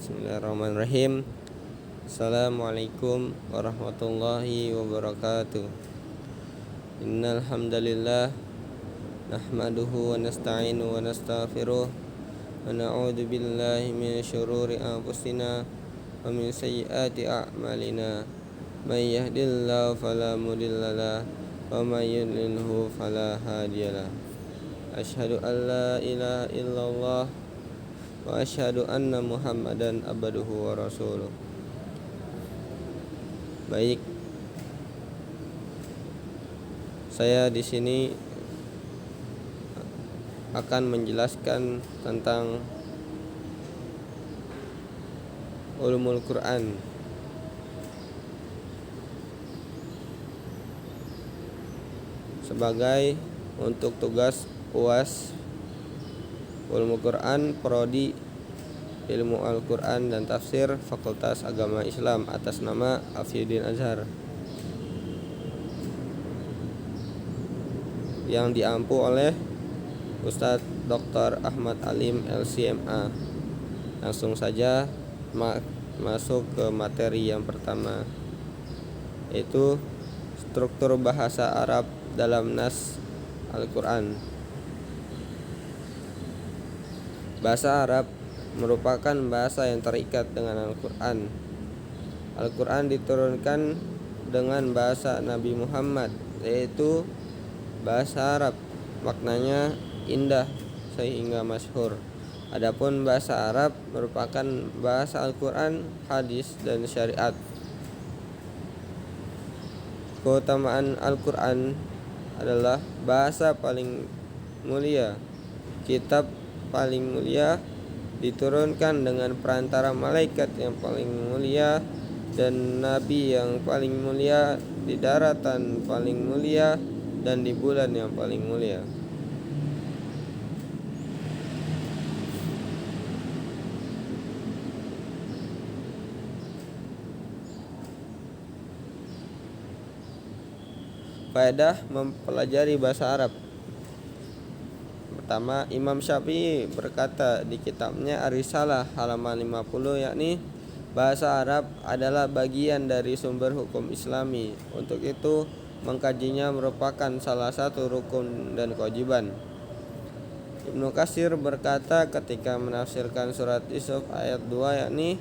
Bismillahirrahmanirrahim. Assalamualaikum warahmatullahi wabarakatuh. Innal hamdalillah nahmaduhu wa nasta'inu wa nastaghfiruh wa na'udzu billahi min syururi anfusina wa min sayyiati a'malina. May yahdihillahu fala mudhillalah wa may yudlilhu fala hadiyalah. Asyhadu an la ilaha illallah wa asyhadu anna Muhammadan abduhu wa rasuluh. Baik, saya di sini akan menjelaskan tentang ulumul Quran. Sebagai untuk tugas UAS Ulumul Quran Prodi Ilmu Al-Quran dan Tafsir Fakultas Agama Islam atas nama Afyuddin Azhar, yang diampu oleh Ustadz Dr. Ahmad Alim LCMA. Langsung saja masuk ke materi yang pertama, yaitu struktur bahasa Arab dalam nas Al-Quran. Bahasa Arab merupakan bahasa yang terikat dengan Al-Quran. Al-Quran diturunkan dengan bahasa Nabi Muhammad, yaitu bahasa Arab. Maknanya indah sehingga masyhur. Adapun bahasa Arab merupakan bahasa Al-Quran, hadis, dan syariat. Keutamaan Al-Quran adalah bahasa paling mulia, kitab paling mulia, diturunkan dengan perantara malaikat yang paling mulia dan nabi yang paling mulia, di daratan paling mulia dan di bulan yang paling mulia. Faedah mempelajari bahasa Arab. Pertama, Imam Syafi'i berkata di kitabnya Ar-Risalah halaman 50, yakni bahasa Arab adalah bagian dari sumber hukum Islami. Untuk itu, mengkajinya merupakan salah satu rukun dan kewajiban. Ibnu Katsir berkata ketika menafsirkan surat Yusuf ayat 2, yakni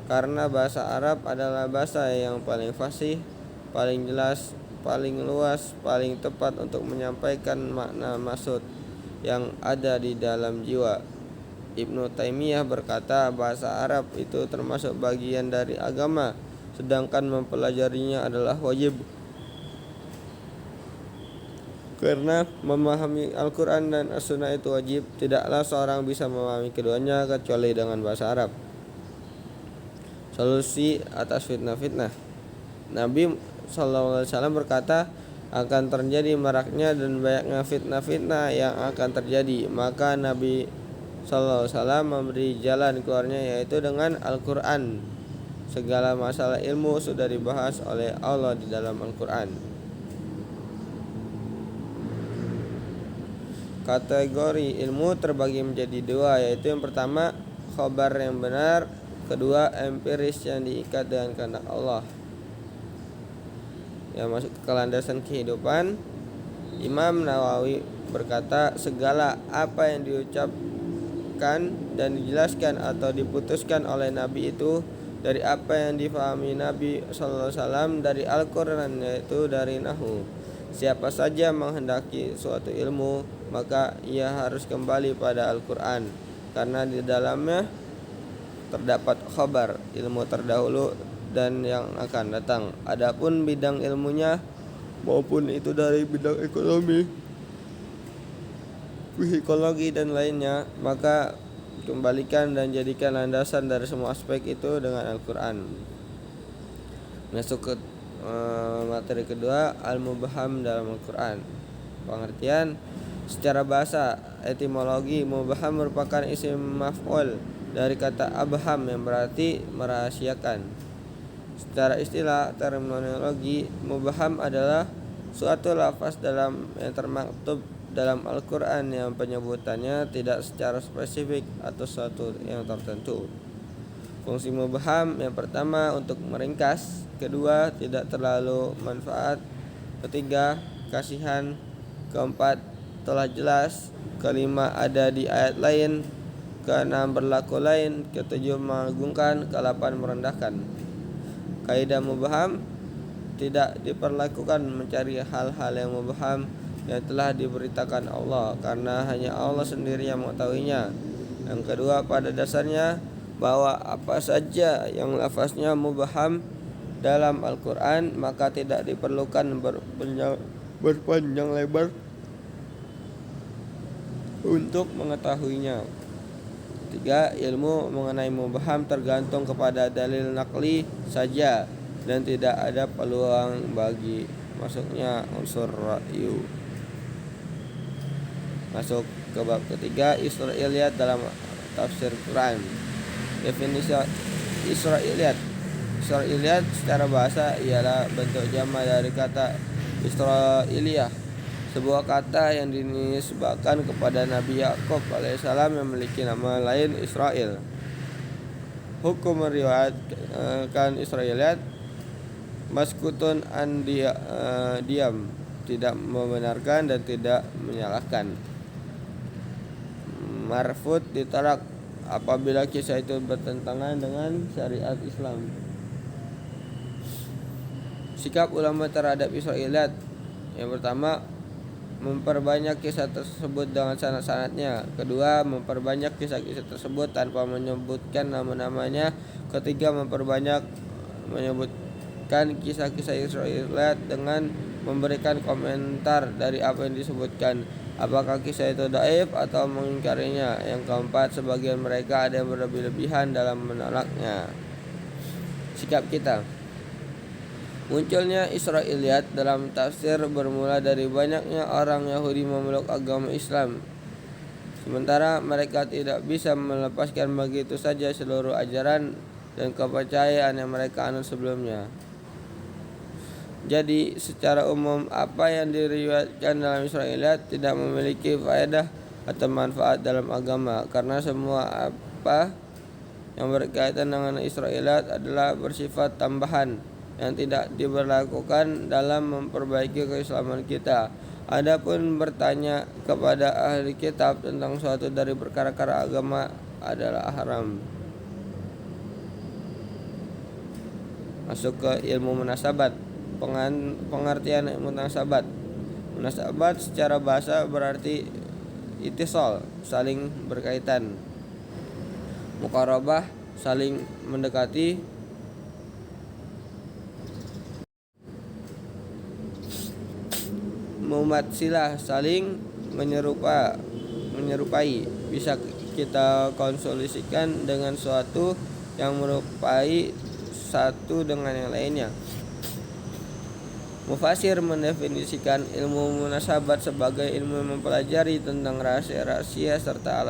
karena bahasa Arab adalah bahasa yang paling fasih, paling jelas, paling luas, paling tepat untuk menyampaikan makna maksud yang ada di dalam jiwa. Ibnu Taimiyah berkata bahasa Arab itu termasuk bagian dari agama, sedangkan mempelajarinya adalah wajib. Karena memahami Al-Quran dan As-Sunnah itu wajib, tidaklah seorang bisa memahami keduanya kecuali dengan bahasa Arab. Solusi atas fitnah-fitnah. Nabi SAW berkata akan terjadi maraknya dan banyaknya fitnah-fitnah yang akan terjadi. Maka Nabi SAW memberi jalan keluarnya, yaitu dengan Al-Quran. Segala masalah ilmu sudah dibahas oleh Allah di dalam Al-Quran. Kategori ilmu terbagi menjadi dua, yaitu yang pertama khabar yang benar, kedua empiris yang diikat dengan kehendak Allah, yang masuk ke landasan kehidupan. Imam Nawawi berkata segala apa yang diucapkan dan dijelaskan atau diputuskan oleh Nabi itu dari apa yang difahami Nabi SAW dari Al-Quran, yaitu dari Nahu. Siapa saja menghendaki suatu ilmu, maka ia harus kembali pada Al-Quran, karena di dalamnya terdapat khabar, ilmu terdahulu dan yang akan datang. Adapun bidang ilmunya, maupun itu dari bidang ekonomi, psikologi dan lainnya, maka kembalikan dan jadikan landasan dari semua aspek itu dengan Al-Quran. Masuk ke materi kedua, al-mubham dalam Al-Quran. Pengertian secara bahasa, etimologi, mubham merupakan isim maf'ul dari kata abham yang berarti merahasiakan. Secara istilah terminologi, mubham adalah suatu lafaz yang termaktub dalam Al-Quran yang penyebutannya tidak secara spesifik atau suatu yang tertentu. Fungsi mubham yang pertama untuk meringkas, kedua tidak terlalu manfaat, ketiga kasihan, keempat telah jelas, kelima ada di ayat lain, keenam berlaku lain, ketujuh mengagungkan, kedelapan merendahkan. Kaidah mubham tidak diperlakukan mencari hal-hal yang mubham yang telah diberitakan Allah, karena hanya Allah sendiri yang mengetahuinya. Yang kedua, pada dasarnya bahwa apa saja yang lafaznya mubham dalam Al-Quran maka tidak diperlukan berpanjang lebar untuk mengetahuinya. Tiga, ilmu mengenai mubham tergantung kepada dalil nakli saja dan tidak ada peluang bagi masuknya unsur ra'yu. Masuk ke bab ketiga, Israiliyat dalam tafsir Quran. Definisi Israiliyat. Israiliyat secara bahasa ialah bentuk jamak dari kata Israiliyah, sebuah kata yang dinisbahkan kepada Nabi Yakub alaihissalam yang memiliki nama lain Israel. Hukum meriwayatkan Israiliyat maskutun an diam, tidak membenarkan dan tidak menyalahkan. Marfud ditolak apabila kisah itu bertentangan dengan syariat Islam. Sikap ulama terhadap Israiliyat: yang pertama, memperbanyak kisah tersebut dengan sanad-sanadnya. Kedua, memperbanyak kisah-kisah tersebut tanpa menyebutkan nama-namanya. Ketiga, menyebutkan kisah-kisah Israiliyat dengan memberikan komentar dari apa yang disebutkan, apakah kisah itu dhaif atau mengingkarinya. Yang keempat, sebagian mereka ada yang berlebih-lebihan dalam menolaknya. Sikap kita: munculnya Israiliyat dalam tafsir bermula dari banyaknya orang Yahudi memeluk agama Islam, sementara mereka tidak bisa melepaskan begitu saja seluruh ajaran dan kepercayaan yang mereka anut sebelumnya. Jadi secara umum apa yang diriwayatkan dalam Israiliyat tidak memiliki faedah atau manfaat dalam agama, karena semua apa yang berkaitan dengan Israiliyat adalah bersifat tambahan yang tidak diberlakukan dalam memperbaiki keislaman kita. Adapun bertanya kepada ahli kitab tentang suatu dari perkara-perkara agama adalah haram. Masuk ke ilmu munasabat. Pengertian munasabat. Munasabat secara bahasa berarti ittisal, saling berkaitan. Muqarabah, saling mendekati. Mumatsilah, saling menyerupai. Bisa kita konsolisikan dengan suatu yang merupai satu dengan yang lainnya. Mufasir mendefinisikan ilmu munasabat sebagai ilmu mempelajari tentang rahasia-rahasia serta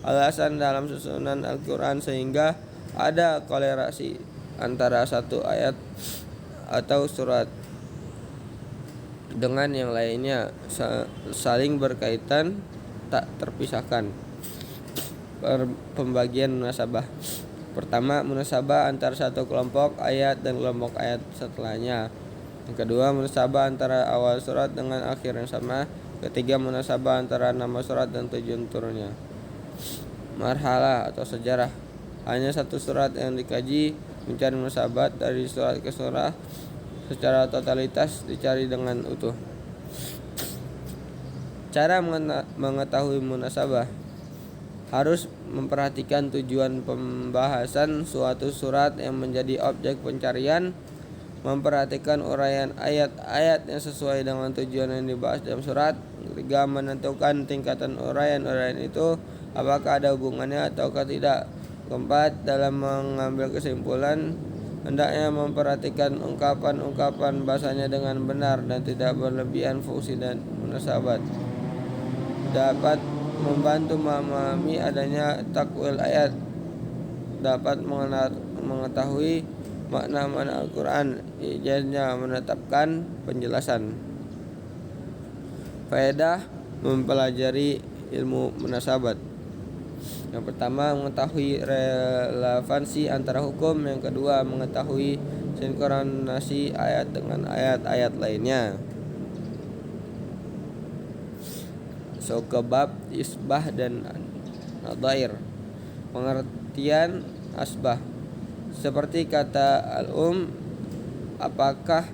alasan dalam susunan Al-Quran sehingga ada kolerasi antara satu ayat atau surat dengan yang lainnya, saling berkaitan tak terpisahkan. Pembagian munasabah. Pertama, munasabah antara satu kelompok ayat dan kelompok ayat setelahnya. Yang kedua, munasabah antara awal surat dengan akhir yang sama. Ketiga, munasabah antara nama surat dan tujuan turunnya. Marhalah atau sejarah. Hanya satu surat yang dikaji. Mencari munasabat dari surat ke surat secara totalitas dicari dengan utuh. Cara mengetahui munasabah: harus memperhatikan tujuan pembahasan suatu surat yang menjadi objek pencarian, memperhatikan uraian ayat-ayat yang sesuai dengan tujuan yang dibahas dalam surat. Ketiga, menentukan tingkatan uraian itu, apakah ada hubungannya ataukah tidak. Keempat, dalam mengambil kesimpulan, hendaknya memperhatikan ungkapan-ungkapan bahasanya dengan benar dan tidak berlebihan. Fungsi dan munasabat dapat membantu memahami adanya takwil ayat, dapat mengetahui makna Al-Quran, ijaznya menetapkan penjelasan. Faedah mempelajari ilmu munasabat: Yang pertama, mengetahui relevansi antara hukum. Yang kedua, mengetahui sinkronasi ayat dengan ayat-ayat lainnya. So, ke bab isbah dan nadhair. Pengertian asbah. Seperti kata apakah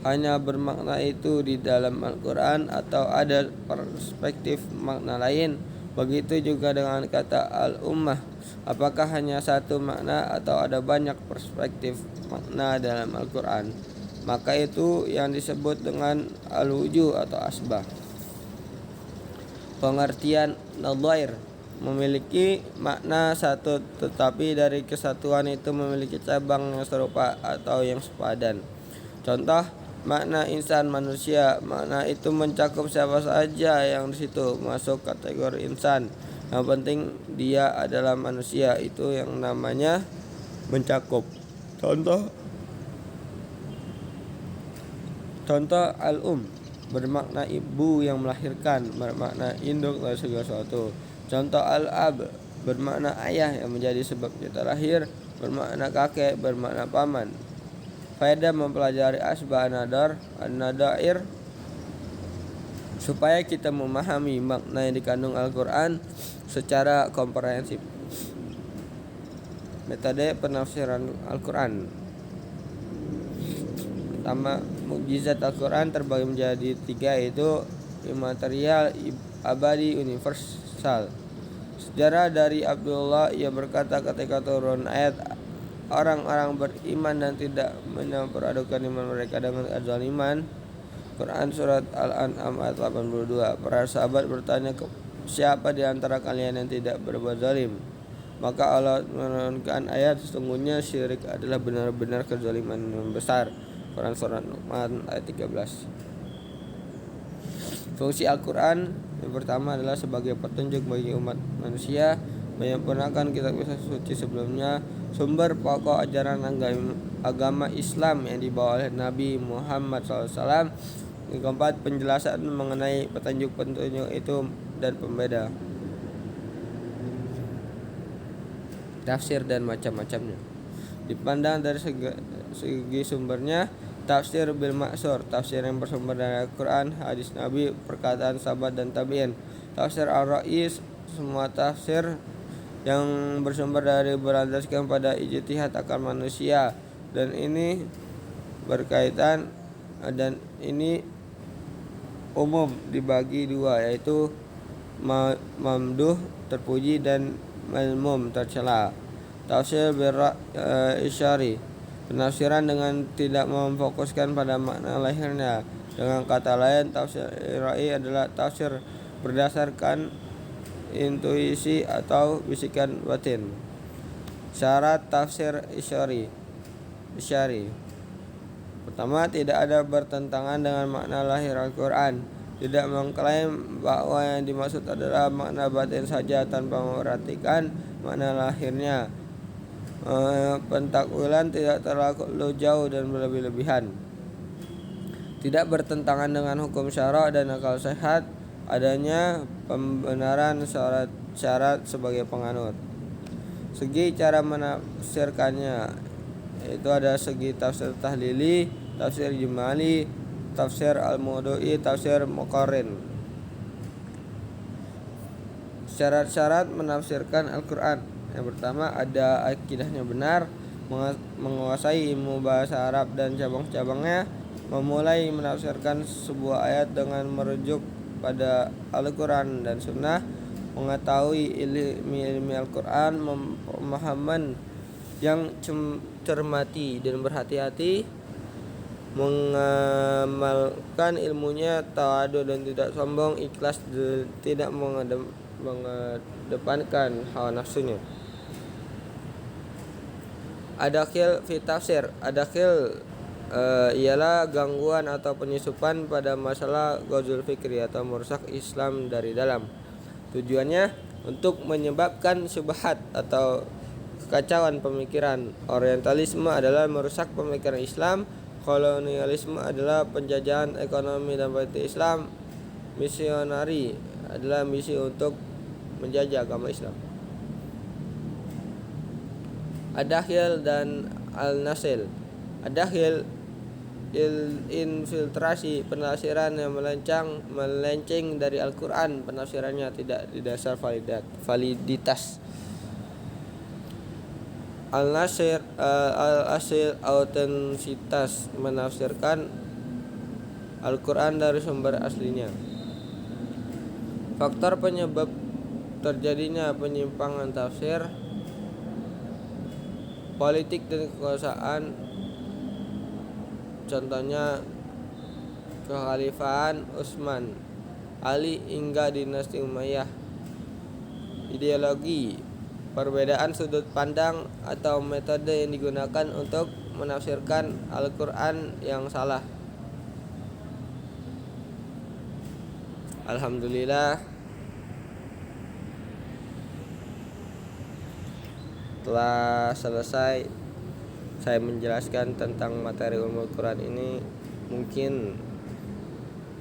hanya bermakna itu di dalam Al-Quran atau ada perspektif makna lain? Begitu juga dengan kata al-ummah, apakah hanya satu makna atau ada banyak perspektif makna dalam Al-Quran? Maka itu yang disebut dengan al-wujuh atau asbah. Pengertian nadhair, memiliki makna satu tetapi dari kesatuan itu memiliki cabang yang serupa atau yang sepadan. Contoh, makna insan manusia, makna itu mencakup siapa saja yang di situ masuk kategori insan. Yang penting dia adalah manusia, itu yang namanya mencakup. Contoh bermakna ibu yang melahirkan, bermakna induk dari segala sesuatu. Contoh al-ab bermakna ayah yang menjadi sebab kita lahir, bermakna kakek, bermakna paman. Faedah mempelajari asbah an-nadhair supaya kita memahami makna yang dikandung Al-Quran secara komprehensif. Metode penafsiran Al-Quran. Pertama, mukjizat Al-Quran terbagi menjadi 3, yaitu imaterial, abadi, universal. Sejarah dari Abdullah, ia berkata ketika turun ayat orang-orang beriman dan tidak menyempuradukan iman mereka dengan kezaliman, Quran surat Al-An'am ayat 82. Para sahabat bertanya, siapa di antara kalian yang tidak berbuat zalim? Maka Allah menurunkan ayat, sesungguhnya syirik adalah benar-benar kezaliman yang besar. Quran surat Luqman ayat 13. Fungsi Al-Quran yang pertama adalah sebagai petunjuk bagi umat manusia, menyempurnakan kitab-kitab suci sebelumnya, sumber pokok ajaran agama Islam yang dibawa oleh Nabi Muhammad SAW. Yang keempat, penjelasan mengenai petunjuk-petunjuk itu dan pembeda, tafsir dan macam-macamnya. Dipandang dari segi sumbernya, tafsir bil ma'sur, tafsir yang bersumber dari Al-Quran, hadis Nabi, perkataan sahabat dan tabi'in. Tafsir ar-ra'is, semua tafsir yang bersumber dari berlandaskan pada ijtihad akal manusia, dan ini berkaitan dan ini umum dibagi 2, yaitu mamduh terpuji dan mazmum tercela. Tafsir isyari, penafsiran dengan tidak memfokuskan pada makna lahirnya. Dengan kata lain, tafsir irai adalah tafsir berdasarkan intuisi atau bisikan batin. Syarat tafsir isyari. Pertama, tidak ada bertentangan dengan makna lahir Al-Quran. Tidak mengklaim bahwa yang dimaksud adalah makna batin saja tanpa memperhatikan makna lahirnya. Pentakwilan tidak terlalu jauh dan berlebih-lebihan. Tidak bertentangan dengan hukum syara dan akal sehat. Adanya pembenaran syarat sebagai penganut. Segi cara menafsirkannya, itu ada segi tafsir tahlili, tafsir jumali, tafsir al-mudu'i, tafsir muqarrin. Syarat-syarat menafsirkan Al-Quran. Yang pertama, ada akidahnya benar, menguasai ilmu bahasa Arab dan cabang-cabangnya, memulai menafsirkan sebuah ayat dengan merujuk pada Al-Quran dan Sunnah, mengetahui ilmi Al-Quran, pemahaman yang cermati dan berhati-hati, mengamalkan ilmunya, tawadu dan tidak sombong, ikhlas tidak mengedepankan hawa nafsunya. Adakhil fi tafsir. Adakhil ialah gangguan atau penyusupan pada masalah ghazul fikri atau merusak Islam dari dalam. Tujuannya untuk menyebabkan syubhat atau kekacauan pemikiran. Orientalisme adalah merusak pemikiran Islam. Kolonialisme adalah penjajahan ekonomi dan politik Islam. Misionari adalah misi untuk menjajah agama Islam. Ad-Dakhil dan Al-Nasil. Ad-Dakhil infiltrasi penafsiran yang melenceng dari Al-Quran, penafsirannya tidak didasar validitas. Al-Asil autentisitas, menafsirkan Al-Quran dari sumber aslinya. Faktor penyebab terjadinya penyimpangan tafsir: politik dan kekuasaan, contohnya kekhalifahan Utsman, Ali hingga dinasti Umayyah. Ideologi: perbedaan sudut pandang atau metode yang digunakan untuk menafsirkan Al-Quran yang salah. Alhamdulillah, telah selesai saya menjelaskan tentang materi Ulumul Quran ini. Mungkin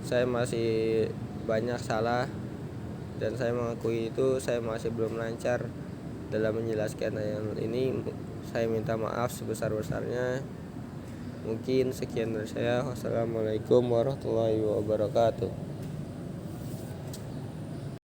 saya masih banyak salah, dan saya mengakui itu. Saya masih belum lancar dalam menjelaskan ayat ini. Saya minta maaf sebesar-besarnya. Mungkin sekian dari saya. Wassalamualaikum warahmatullahi wabarakatuh.